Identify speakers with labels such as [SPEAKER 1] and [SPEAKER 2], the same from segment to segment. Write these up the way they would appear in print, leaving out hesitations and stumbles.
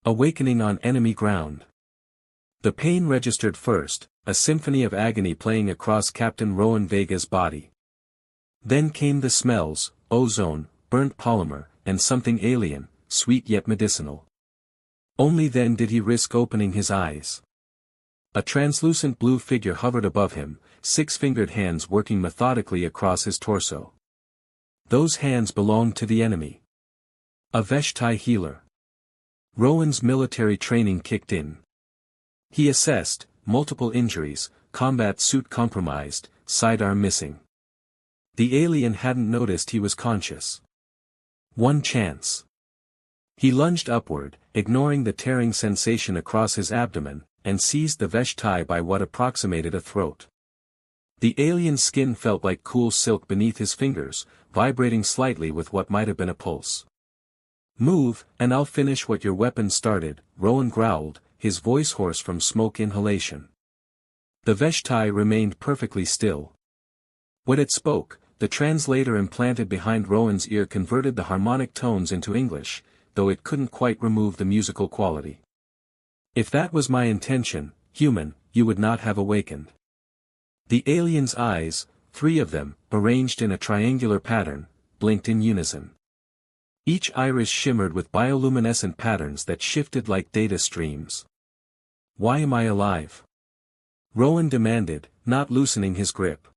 [SPEAKER 1] Awakening on enemy ground. The pain registered first, a symphony of agony playing across Captain Rowan Vega's body. Then came the smells, ozone, burnt polymer, and something alien, sweet yet medicinal. Only then did he risk opening his eyes. A translucent blue figure hovered above him, six-fingered hands working methodically across his torso. Those hands belonged to the enemy. A Veshtai healer. Rowan's military training kicked in. He assessed, multiple injuries, combat suit compromised, sidearm missing. The alien hadn't noticed he was conscious. One chance. He lunged upward, ignoring the tearing sensation across his abdomen, and seized the Veshtai by what approximated a throat. The alien's skin felt like cool silk beneath his fingers, vibrating slightly with what might have been a pulse. "Move, and I'll finish what your weapon started," Rowan growled, his voice hoarse from smoke inhalation. The Veshtai remained perfectly still. When it spoke, the translator implanted behind Rowan's ear converted the harmonic tones into English, though it couldn't quite remove the musical quality. "If that was my intention, human, you would not have awakened." The alien's eyes, 3 of them, arranged in a triangular pattern, blinked in unison. Each iris shimmered with bioluminescent patterns that shifted like data streams. "Why am I alive?" Rowan demanded, not loosening his grip.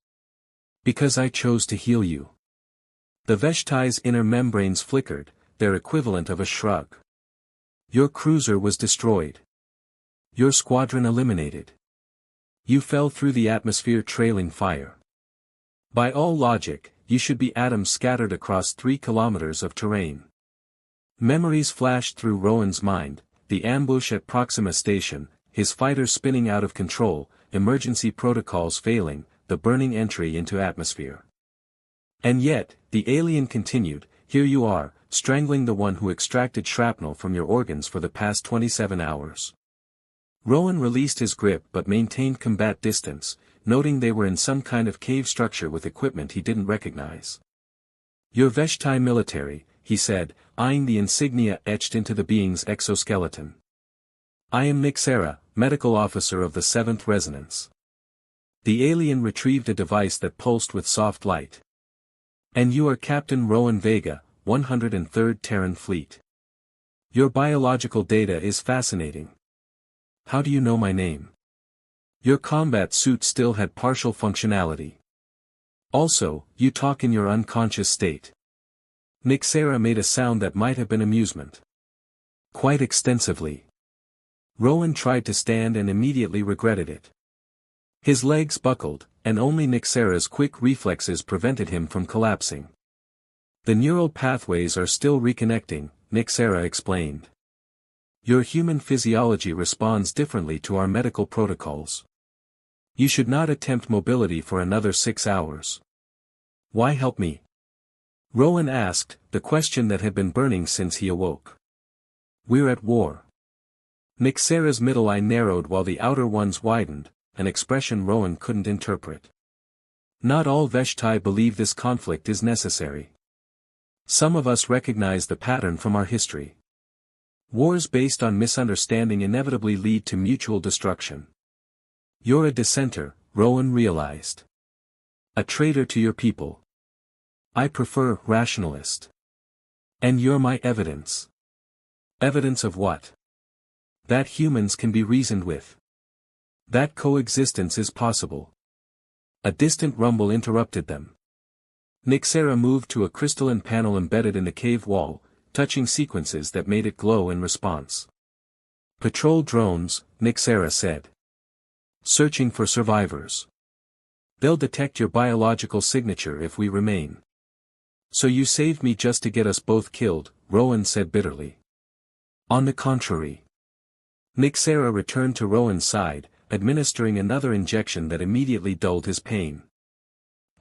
[SPEAKER 1] "Because I chose to heal you." The Veshtai's inner membranes flickered, their equivalent of a shrug. "Your cruiser was destroyed. Your squadron eliminated. You fell through the atmosphere trailing fire. By all logic, you should be atoms scattered across 3 kilometers of terrain." Memories flashed through Rowan's mind, the ambush at Proxima Station, his fighter spinning out of control, emergency protocols failing, the burning entry into atmosphere. "And yet," the alien continued, "here you are, strangling the one who extracted shrapnel from your organs for the past 27 hours. Rowan released his grip but maintained combat distance, noting they were in some kind of cave structure with equipment he didn't recognize. "You're Veshtai military," he said, eyeing the insignia etched into the being's exoskeleton. "I am Nixera, medical officer of the 7th Resonance." The alien retrieved a device that pulsed with soft light. "And you are Captain Rowan Vega, 103rd Terran Fleet. Your biological data is fascinating. How do you know my name? Your combat suit still had partial functionality. Also, you talk in your unconscious state." Nixera made a sound that might have been amusement. "Quite extensively." Rowan tried to stand and immediately regretted it. His legs buckled, and only Nixera's quick reflexes prevented him from collapsing. "The neural pathways are still reconnecting," Nixera explained. "Your human physiology responds differently to our medical protocols. You should not attempt mobility for another 6 hours." "Why help me?" Rowan asked, the question that had been burning since he awoke. "We're at war." Nixera's middle eye narrowed while the outer ones widened, an expression Rowan couldn't interpret. "Not all Veshtai believe this conflict is necessary. Some of us recognize the pattern from our history. Wars based on misunderstanding inevitably lead to mutual destruction. You're a dissenter," Rowan realized. "A traitor to your people. I prefer rationalist. And you're my evidence." "Evidence of what?" "That humans can be reasoned with. That coexistence is possible." A distant rumble interrupted them. Nixera moved to a crystalline panel embedded in the cave wall, touching sequences that made it glow in response. "Patrol drones," Nixera said. "Searching for survivors. They'll detect your biological signature if we remain." "So you saved me just to get us both killed," Rowan said bitterly. "On the contrary." Nixera returned to Rowan's side, administering another injection that immediately dulled his pain.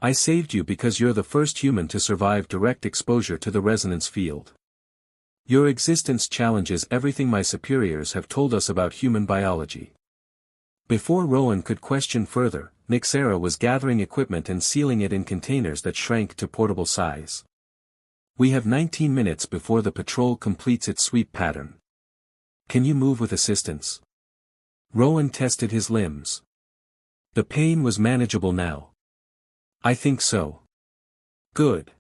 [SPEAKER 1] "I saved you because you're the first human to survive direct exposure to the resonance field. Your existence challenges everything my superiors have told us about human biology." Before Rowan could question further, Nixera was gathering equipment and sealing it in containers that shrank to portable size. "We have 19 minutes before the patrol completes its sweep pattern. Can you move with assistance? Rowan tested his limbs. The pain was manageable now. I think so. Good.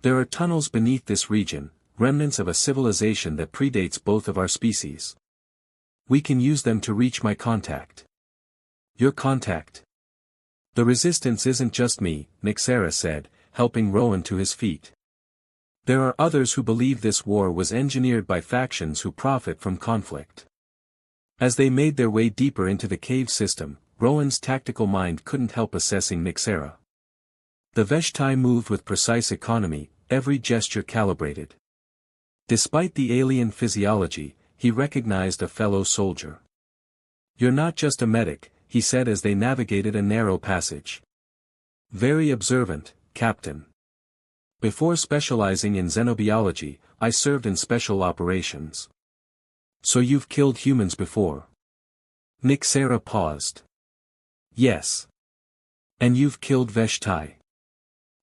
[SPEAKER 1] There are tunnels beneath this region, remnants of a civilization that predates both of our species. We can use them to reach my contact. Your contact? The resistance isn't just me, Nixera said, helping Rowan to his feet. There are others who believe this war was engineered by factions who profit from conflict. As they made their way deeper into the cave system, Rowan's tactical mind couldn't help assessing Nixera. The Veshtai moved with precise economy, every gesture calibrated. Despite the alien physiology, he recognized a fellow soldier. You're not just a medic, he said as they navigated a narrow passage. Very observant, Captain. Before specializing in xenobiology, I served in special operations. So you've killed humans before? Nixera paused. Yes. And you've killed Veshtai.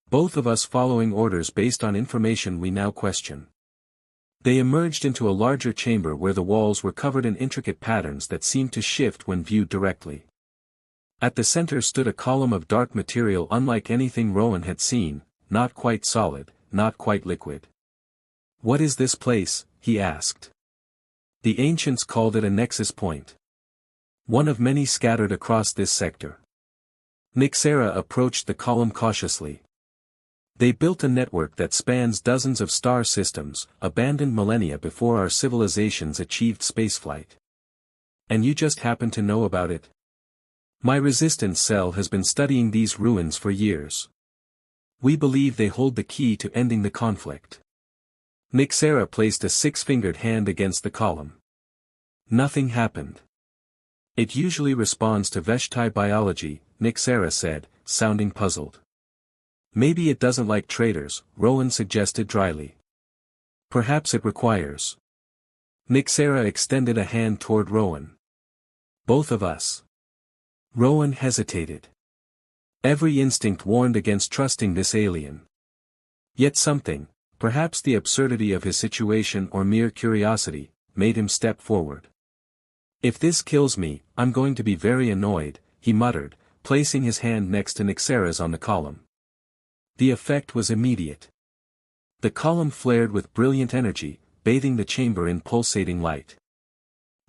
[SPEAKER 1] Both of us following orders based on information we now question. They emerged into a larger chamber where the walls were covered in intricate patterns that seemed to shift when viewed directly. At the center stood a column of dark material unlike anything Rowan had seen, not quite solid, not quite liquid. What is this place? He asked. The ancients called it a nexus point. One of many scattered across this sector. Nixera approached the column cautiously. They built a network that spans dozens of star systems, abandoned millennia before our civilizations achieved spaceflight. And you just happen to know about it? My resistance cell has been studying these ruins for years. We believe they hold the key to ending the conflict. Nixera placed a six-fingered hand against the column. Nothing happened. It usually responds to Veshtai biology, Nixera said, sounding puzzled. Maybe it doesn't like traitors, Rowan suggested dryly. Perhaps it requires. Nixera extended a hand toward Rowan. Both of us. Rowan hesitated. Every instinct warned against trusting this alien. Yet something, perhaps the absurdity of his situation or mere curiosity, made him step forward. If this kills me, I'm going to be very annoyed, he muttered, placing his hand next to Nixera's on the column. The effect was immediate. The column flared with brilliant energy, bathing the chamber in pulsating light.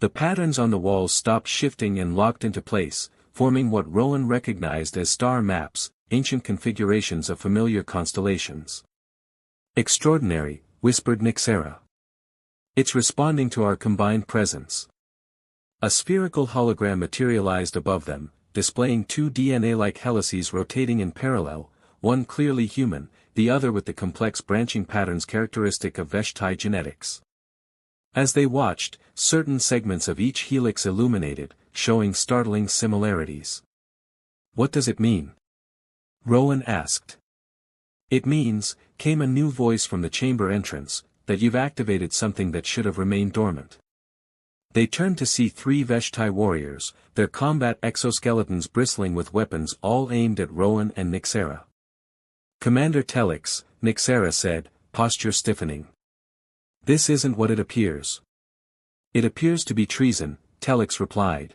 [SPEAKER 1] The patterns on the walls stopped shifting and locked into place, forming what Rowan recognized as star maps, ancient configurations of familiar constellations. Extraordinary, whispered Nixera. It's responding to our combined presence. A spherical hologram materialized above them, displaying two DNA-like helices rotating in parallel, one clearly human, the other with the complex branching patterns characteristic of Veshtai genetics. As they watched, certain segments of each helix illuminated, showing startling similarities. What does it mean? Rowan asked. It means, came a new voice from the chamber entrance, that you've activated something that should have remained dormant. They turned to see three Veshtai warriors, their combat exoskeletons bristling with weapons all aimed at Rowan and Nixera. Commander Telix, Nixera said, posture stiffening. This isn't what it appears. It appears to be treason, Telix replied.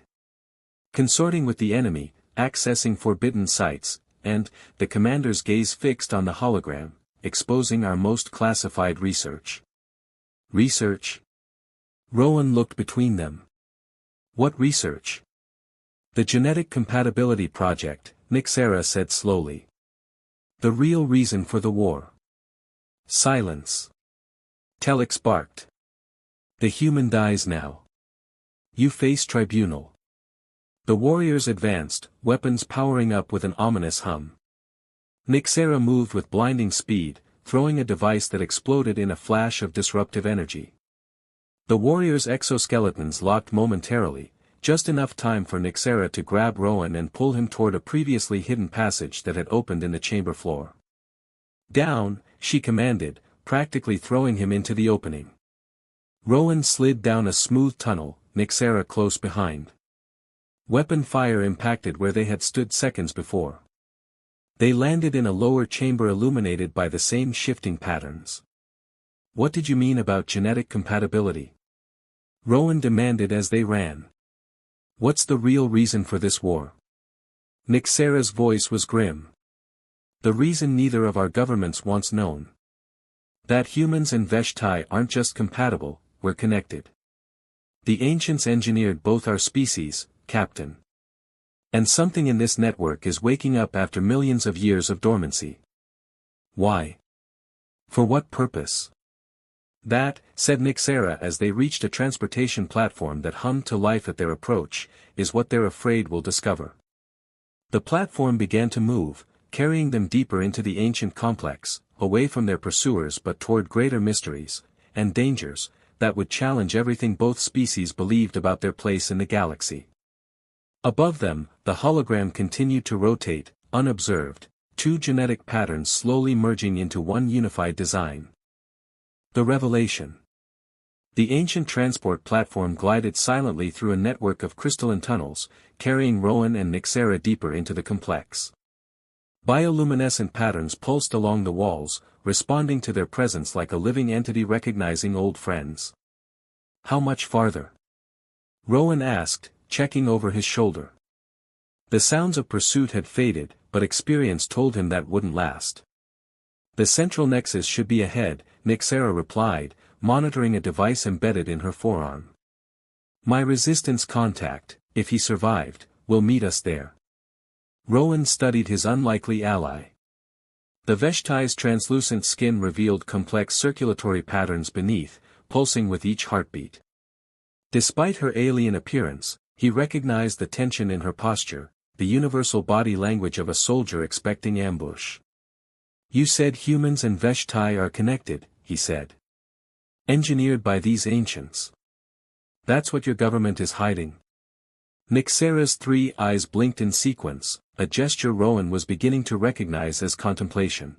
[SPEAKER 1] Consorting with the enemy, accessing forbidden sites, and, the commander's gaze fixed on the hologram, exposing our most classified research. Research? Rowan looked between them. What research? The Genetic Compatibility Project, Nixera said slowly. The real reason for the war. Silence. Telix barked. The human dies now. You face tribunal. The warriors advanced, weapons powering up with an ominous hum. Nixera moved with blinding speed, throwing a device that exploded in a flash of disruptive energy. The warriors' exoskeletons locked momentarily, just enough time for Nixera to grab Rowan and pull him toward a previously hidden passage that had opened in the chamber floor. Down, she commanded, practically throwing him into the opening. Rowan slid down a smooth tunnel, Nixera close behind. Weapon fire impacted where they had stood seconds before. They landed in a lower chamber illuminated by the same shifting patterns. What did you mean about genetic compatibility? Rowan demanded as they ran. What's the real reason for this war? Nyxera's voice was grim. The reason neither of our governments wants known. That humans and Veshtai aren't just compatible, we're connected. The ancients engineered both our species, Captain. And something in this network is waking up after millions of years of dormancy. Why? For what purpose? That, said Nyxera as they reached a transportation platform that hummed to life at their approach, is what they're afraid we'll discover. The platform began to move, carrying them deeper into the ancient complex, away from their pursuers but toward greater mysteries, and dangers, that would challenge everything both species believed about their place in the galaxy. Above them, the hologram continued to rotate, unobserved, two genetic patterns slowly merging into one unified design. The revelation. The ancient transport platform glided silently through a network of crystalline tunnels, carrying Rowan and Nyxera deeper into the complex. Bioluminescent patterns pulsed along the walls, responding to their presence like a living entity recognizing old friends. How much farther? Rowan asked, checking over his shoulder. The sounds of pursuit had faded, but experience told him that wouldn't last. The central nexus should be ahead, Nyxera replied, monitoring a device embedded in her forearm. My resistance contact, if he survived, will meet us there. Rowan studied his unlikely ally. The Veshtai's translucent skin revealed complex circulatory patterns beneath, pulsing with each heartbeat. Despite her alien appearance, he recognized the tension in her posture, the universal body language of a soldier expecting ambush. You said humans and Veshtai are connected, he said. Engineered by these ancients. That's what your government is hiding. Nyxera's three eyes blinked in sequence, a gesture Rowan was beginning to recognize as contemplation.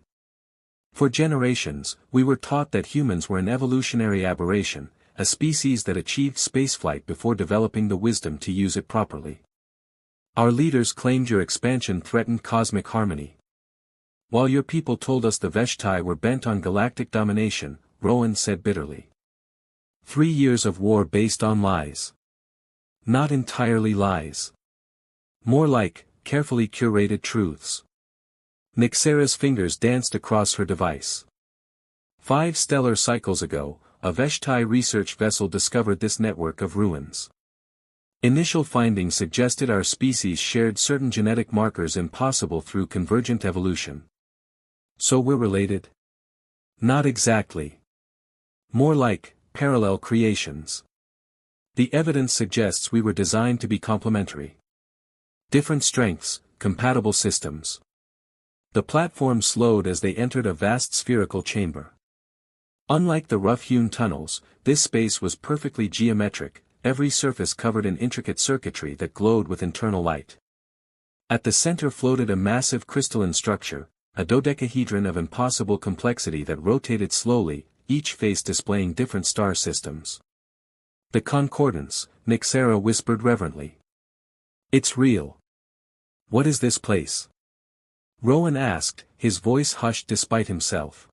[SPEAKER 1] For generations, we were taught that humans were an evolutionary aberration, a species that achieved spaceflight before developing the wisdom to use it properly. Our leaders claimed your expansion threatened cosmic harmony. While your people told us the Veshtai were bent on galactic domination, Rowan said bitterly. 3 years of war based on lies. Not entirely lies. More like, carefully curated truths. Nyxera's fingers danced across her device. 5 stellar cycles ago, a Veshtai research vessel discovered this network of ruins. Initial findings suggested our species shared certain genetic markers impossible through convergent evolution. So we're related? Not exactly. More like, parallel creations. The evidence suggests we were designed to be complementary. Different strengths, compatible systems. The platform slowed as they entered a vast spherical chamber. Unlike the rough-hewn tunnels, this space was perfectly geometric, every surface covered in intricate circuitry that glowed with internal light. At the center floated a massive crystalline structure, a dodecahedron of impossible complexity that rotated slowly, each face displaying different star systems. The concordance, Nyxera whispered reverently. It's real. What is this place? Rowan asked, his voice hushed despite himself.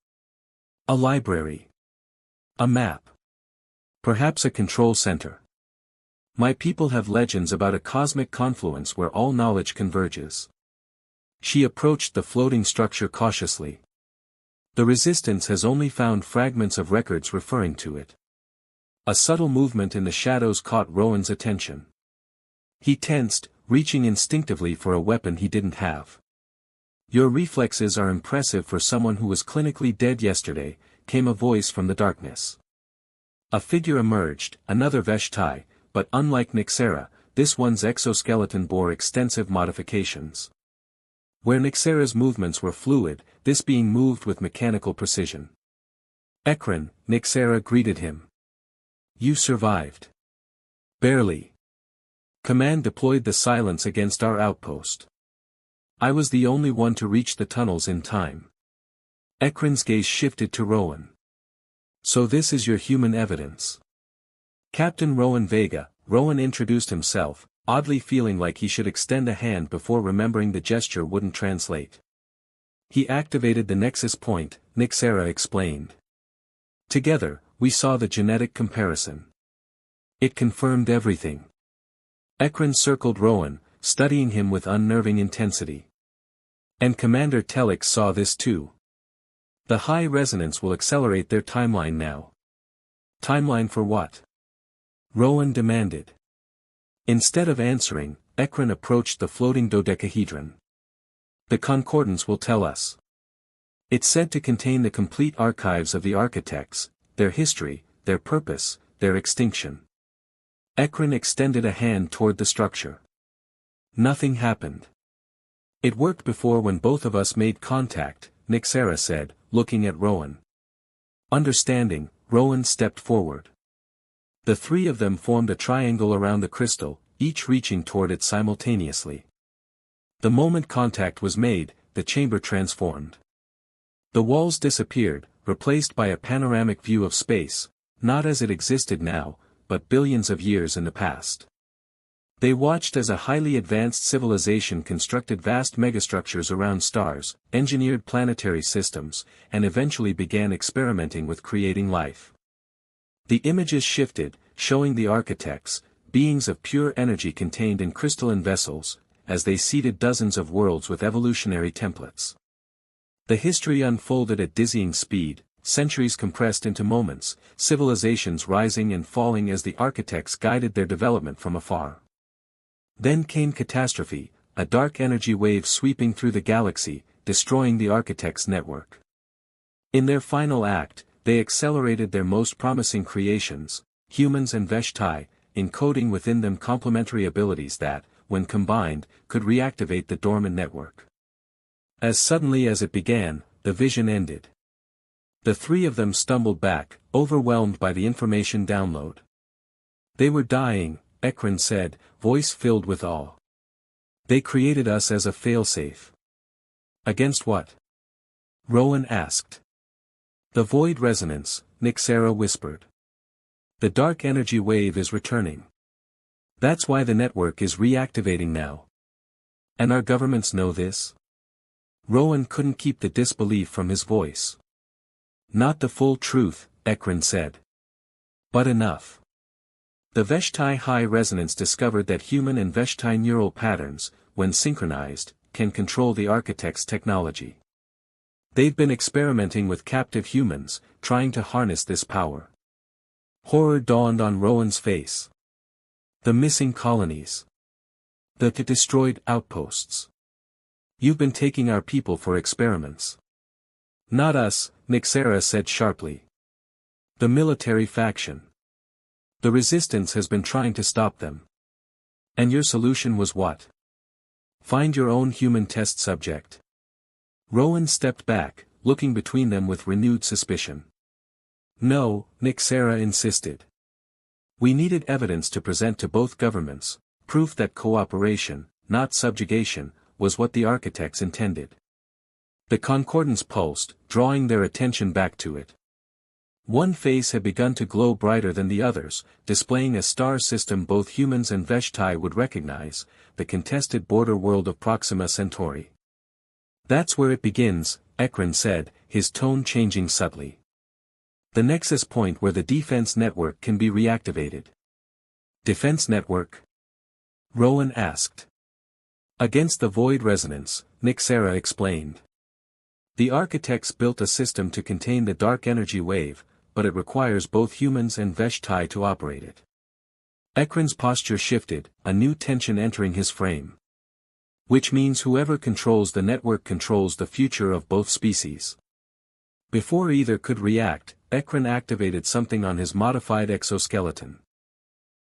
[SPEAKER 1] A library. A map. Perhaps a control center. My people have legends about a cosmic confluence where all knowledge converges. She approached the floating structure cautiously. The resistance has only found fragments of records referring to it. A subtle movement in the shadows caught Rowan's attention. He tensed, reaching instinctively for a weapon he didn't have. Your reflexes are impressive for someone who was clinically dead yesterday, came a voice from the darkness. A figure emerged, another Veshtai, but unlike Nyxera, this one's exoskeleton bore extensive modifications. Where Nyxera's movements were fluid, this being moved with mechanical precision. Ekron, Nyxera greeted him. You survived. Barely. Command deployed the silence against our outpost. I was the only one to reach the tunnels in time. Ekron's gaze shifted to Rowan. So this is your human evidence. Captain Rowan Vega, Rowan introduced himself, oddly feeling like he should extend a hand before remembering the gesture wouldn't translate. He activated the nexus point, Nyxera explained. Together, we saw the genetic comparison. It confirmed everything. Ekron circled Rowan, studying him with unnerving intensity. And Commander Telek saw this too. The high resonance will accelerate their timeline now. Timeline for what? Rowan demanded. Instead of answering, Ekron approached the floating dodecahedron. The concordance will tell us. It's said to contain the complete archives of the architects, their history, their purpose, their extinction. Ekron extended a hand toward the structure. Nothing happened. It worked before when both of us made contact, Nixera said, looking at Rowan. Understanding, Rowan stepped forward. The three of them formed a triangle around the crystal, each reaching toward it simultaneously. The moment contact was made, the chamber transformed. The walls disappeared, replaced by a panoramic view of space, not as it existed now, but billions of years in the past. They watched as a highly advanced civilization constructed vast megastructures around stars, engineered planetary systems, and eventually began experimenting with creating life. The images shifted, showing the architects, beings of pure energy contained in crystalline vessels, as they seeded dozens of worlds with evolutionary templates. The history unfolded at dizzying speed, centuries compressed into moments, civilizations rising and falling as the architects guided their development from afar. Then came catastrophe, a dark energy wave sweeping through the galaxy, destroying the architects' network. In their final act, they accelerated their most promising creations, humans and Veshtai, encoding within them complementary abilities that, when combined, could reactivate the dormant network. As suddenly as it began, the vision ended. The three of them stumbled back, overwhelmed by the information download. They were dying, Ekron said, voice filled with awe. They created us as a failsafe. Against what? Rowan asked. The void resonance, Nixera whispered. The dark energy wave is returning. That's why the network is reactivating now. And our governments know this? Rowan couldn't keep the disbelief from his voice. Not the full truth, Ekron said. But enough. The Veshtai high resonance discovered that human and Veshtai neural patterns, when synchronized, can control the architect's technology. They've been experimenting with captive humans, trying to harness this power. Horror dawned on Rowan's face. The missing colonies. The destroyed outposts. You've been taking our people for experiments. Not us, Nixera said sharply. The military faction. The resistance has been trying to stop them. And your solution was what? Find your own human test subject. Rowan stepped back, looking between them with renewed suspicion. No, Nixera insisted. We needed evidence to present to both governments, proof that cooperation, not subjugation, was what the architects intended. The concordance pulsed, drawing their attention back to it. One face had begun to glow brighter than the others, displaying a star system both humans and Veshtai would recognize, the contested border world of Proxima Centauri. That's where it begins, Ekron said, his tone changing subtly. The nexus point where the defense network can be reactivated. Defense network? Rowan asked. Against the void resonance, Nixera explained. The architects built a system to contain the dark energy wave, but it requires both humans and Veshtai to operate it. Ekron's posture shifted, a new tension entering his frame. Which means whoever controls the network controls the future of both species. Before either could react, Ekron activated something on his modified exoskeleton.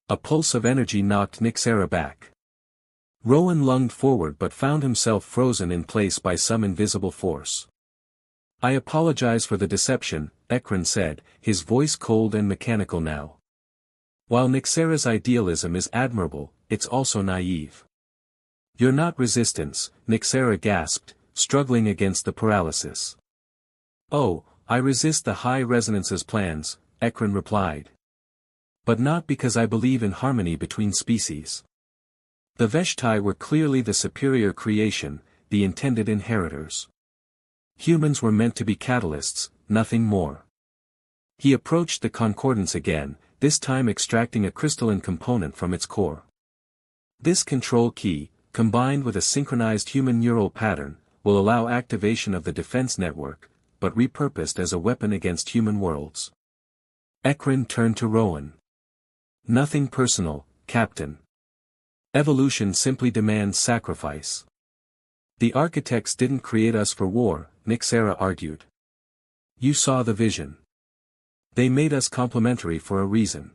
[SPEAKER 1] A pulse of energy knocked Nixera back. Rowan lunged forward but found himself frozen in place by some invisible force. I apologize for the deception, Ekron said, his voice cold and mechanical now. While Nixera's idealism is admirable, it's also naive. You're not resistance, Nixera gasped, struggling against the paralysis. Oh, I resist the high resonance's plans, Ekron replied. But not because I believe in harmony between species. The Veshtai were clearly the superior creation, the intended inheritors. Humans were meant to be catalysts, nothing more. He approached the concordance again, this time extracting a crystalline component from its core. This control key, combined with a synchronized human neural pattern, will allow activation of the defense network, but repurposed as a weapon against human worlds. Ekron turned to Rowan. Nothing personal, Captain. Evolution simply demands sacrifice. The architects didn't create us for war, Nixera argued. You saw the vision. They made us complementary for a reason.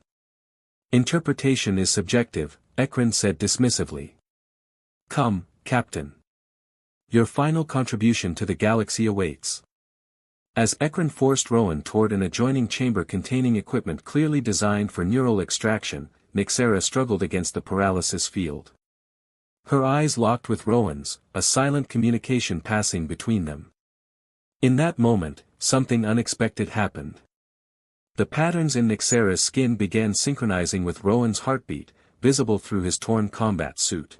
[SPEAKER 1] Interpretation is subjective, Ekron said dismissively. Come, Captain. Your final contribution to the galaxy awaits. As Ekron forced Rowan toward an adjoining chamber containing equipment clearly designed for neural extraction, Nixera struggled against the paralysis field. Her eyes locked with Rowan's, a silent communication passing between them. In that moment, something unexpected happened. The patterns in Nixera's skin began synchronizing with Rowan's heartbeat, visible through his torn combat suit.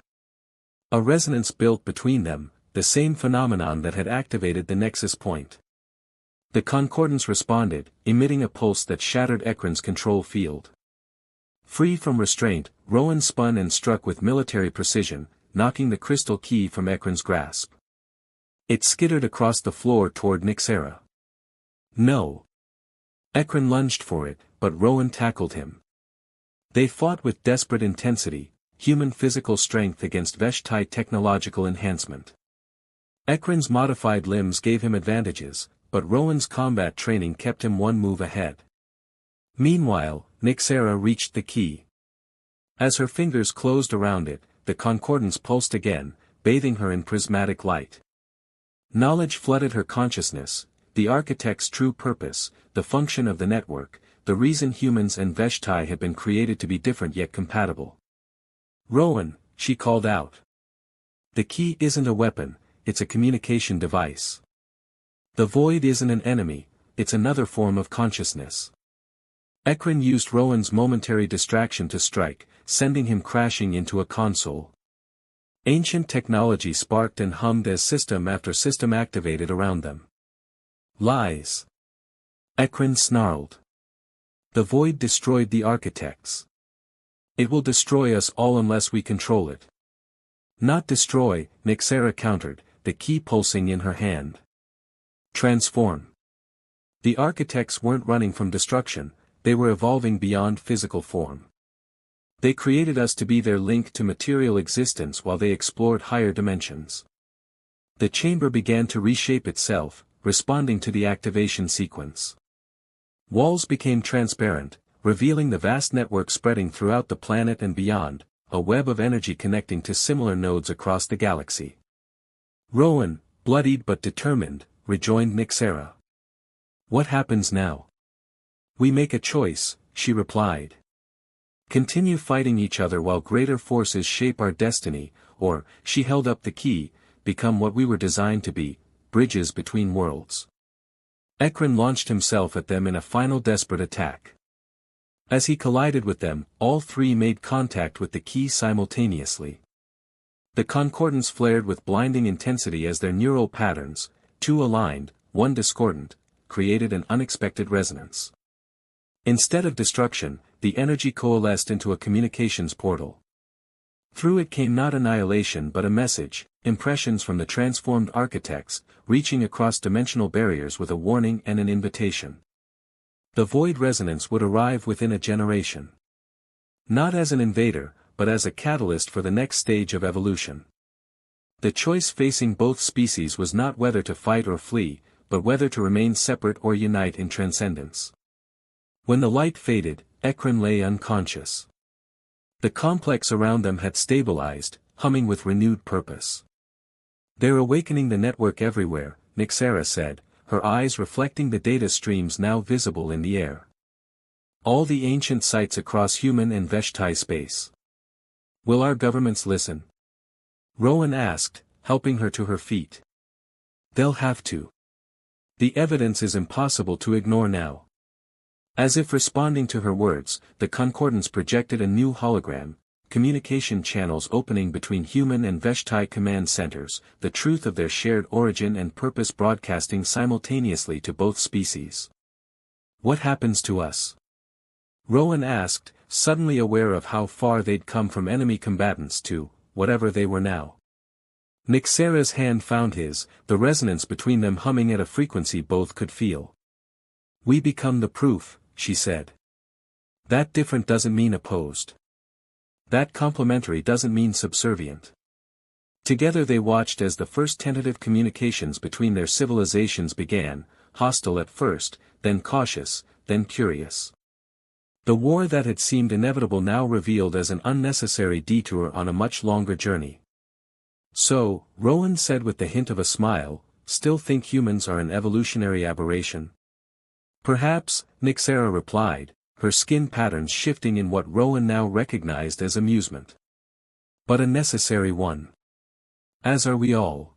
[SPEAKER 1] A resonance built between them, the same phenomenon that had activated the nexus point. The concordance responded, emitting a pulse that shattered Ekron's control field. Free from restraint, Rowan spun and struck with military precision, knocking the crystal key from Ekron's grasp. It skittered across the floor toward Nixera. No. Ekron lunged for it, but Rowan tackled him. They fought with desperate intensity, human physical strength against Veshtai technological enhancement. Ekron's modified limbs gave him advantages, but Rowan's combat training kept him one move ahead. Meanwhile, Nixera reached the key. As her fingers closed around it, the concordance pulsed again, bathing her in prismatic light. Knowledge flooded her consciousness, the architect's true purpose, the function of the network, the reason humans and Veshtai had been created to be different yet compatible. Rowan, she called out. The key isn't a weapon, it's a communication device. The void isn't an enemy, it's another form of consciousness. Ekron used Rowan's momentary distraction to strike, sending him crashing into a console. Ancient technology sparked and hummed as system after system activated around them. Lies. Ekron snarled. The void destroyed the architects. It will destroy us all unless we control it. Not destroy, Nixera countered, the key pulsing in her hand. Transform. The architects weren't running from destruction, they were evolving beyond physical form. They created us to be their link to material existence while they explored higher dimensions. The chamber began to reshape itself, responding to the activation sequence. Walls became transparent, revealing the vast network spreading throughout the planet and beyond, a web of energy connecting to similar nodes across the galaxy. Rowan, bloodied but determined, rejoined Nixera. What happens now? We make a choice, she replied. Continue fighting each other while greater forces shape our destiny, or, she held up the key, become what we were designed to be, bridges between worlds. Ekron launched himself at them in a final desperate attack. As he collided with them, all three made contact with the key simultaneously. The concordance flared with blinding intensity as their neural patterns, two aligned, one discordant, created an unexpected resonance. Instead of destruction, the energy coalesced into a communications portal. Through it came not annihilation but a message, impressions from the transformed architects, reaching across dimensional barriers with a warning and an invitation. The void resonance would arrive within a generation. Not as an invader, but as a catalyst for the next stage of evolution. The choice facing both species was not whether to fight or flee, but whether to remain separate or unite in transcendence. When the light faded, Ekron lay unconscious. The complex around them had stabilized, humming with renewed purpose. They're awakening the network everywhere, Nixera said, her eyes reflecting the data streams now visible in the air. All the ancient sites across human and Veshtai space. Will our governments listen? Rowan asked, helping her to her feet. They'll have to. The evidence is impossible to ignore now. As if responding to her words, the concordance projected a new hologram, communication channels opening between human and Veshtai command centers, the truth of their shared origin and purpose broadcasting simultaneously to both species. What happens to us? Rowan asked, suddenly aware of how far they'd come from enemy combatants to, whatever they were now. Nyxera's hand found his, the resonance between them humming at a frequency both could feel. "We become the proof," she said. "That different doesn't mean opposed. That complementary doesn't mean subservient." Together they watched as the first tentative communications between their civilizations began, hostile at first, then cautious, then curious. The war that had seemed inevitable now revealed as an unnecessary detour on a much longer journey. "So," Rowan said with the hint of a smile, "still think humans are an evolutionary aberration?" "Perhaps," Nyxera replied, her skin patterns shifting in what Rowan now recognized as amusement. "But a necessary one. As are we all."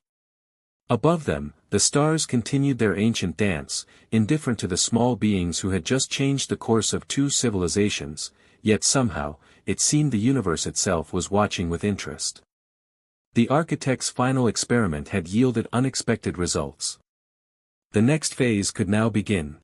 [SPEAKER 1] Above them, the stars continued their ancient dance, indifferent to the small beings who had just changed the course of two civilizations, yet somehow, it seemed the universe itself was watching with interest. The architect's final experiment had yielded unexpected results. The next phase could now begin.